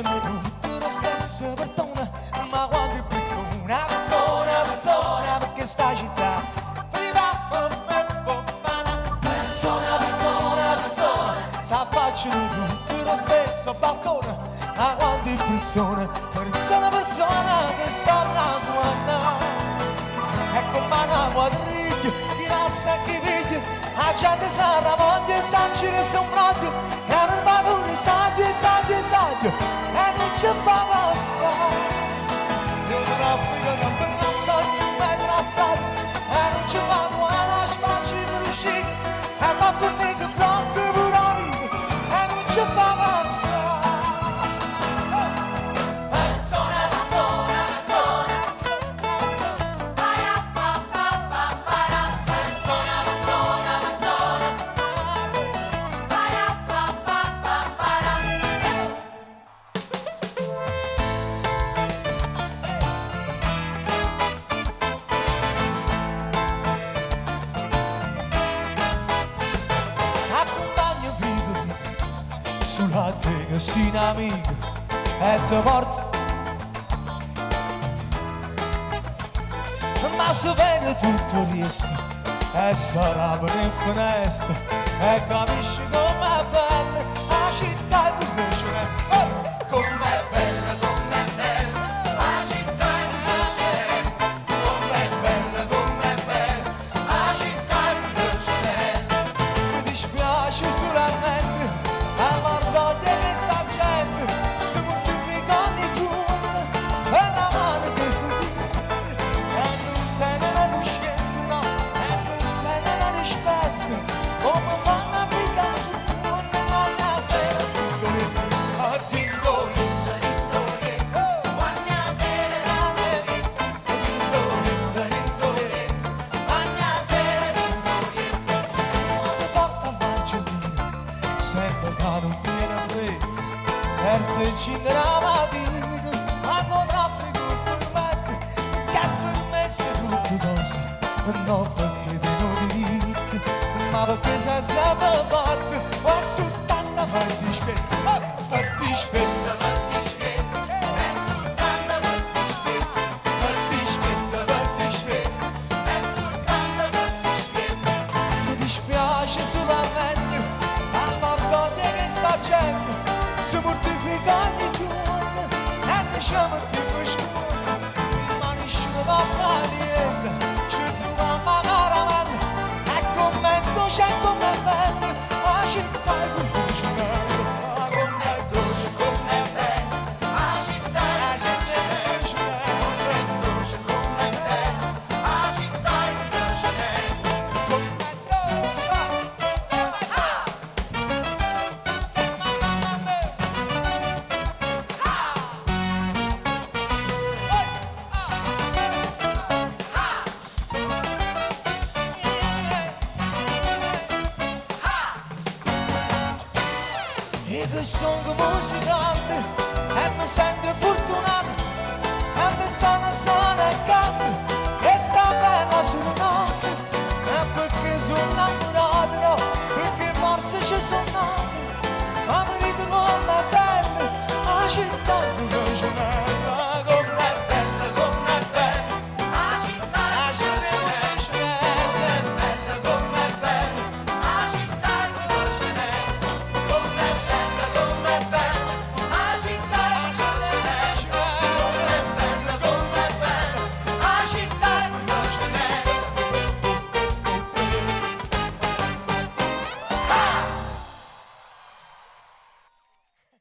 facciano tutti lo stesso portone, ma quando è persona, persona, persona, perché sta città persona, persona, persona, sa facciano tutti lo stesso balcone, ma quando è persona, persona, persona, che sta a guardare, ecco ma una quadriglia, chi lascia chi piglia, la gente sa la voglia e sa ci resta un raggio, e non va pure saggio, saggio, saggio, e non ci fa passare. Io traffico non per la strada, e non ci fa buona, spacci per uscire, e va a finire che proprio pure la vita, e non ci fa passare. Persona, persona, persona, accompagno vivo sulla te che sei un amico e ti porto, ma se vede tutto riesce e sarà per in finestra e capisci com'è bella la città è piacere. Com'è bella, com'è bella la città è piacere, com'è bella la città è piacere. Mi dispiace solamente all'orgoglio di sta gente, si mortifica ogni giorno e la mano che fatica e non tiene la coscienza, no, e non tiene la rispetto, come fanno a vita sua ogni sera. A dindoni, ogni sera, dindoni, ogni sera, quando porta a Marcellina sembra che non tiene fretta, verso il 5 la mattina, hanno traffico permette, che è permesso tutte cose, non perché te lo dite, ma perché sei sempre forte, ma soltanto per dispetto, per dispetto, per dispetto, è soltanto per dispetto, per dispetto, per dispetto, è soltanto per dispetto. Mi dispiace solamente all'orgoglio che sta gente si mortifica ogni giorno e diciamo tipo scuola, ma nessuno va a fare niente, c'è su mamma caramella e commento c'è come bella la città è piacere, ma com'è dolce, com'è bella la città è piacere, com'è dolce, com'è bella la città è piacere, com'è e che sono musicante e mi sento fortunato quando sono e canto e sta bella sulla notte e perché sono innamorato, no, perché forse ci sono nato, ma mi rito come è bella la città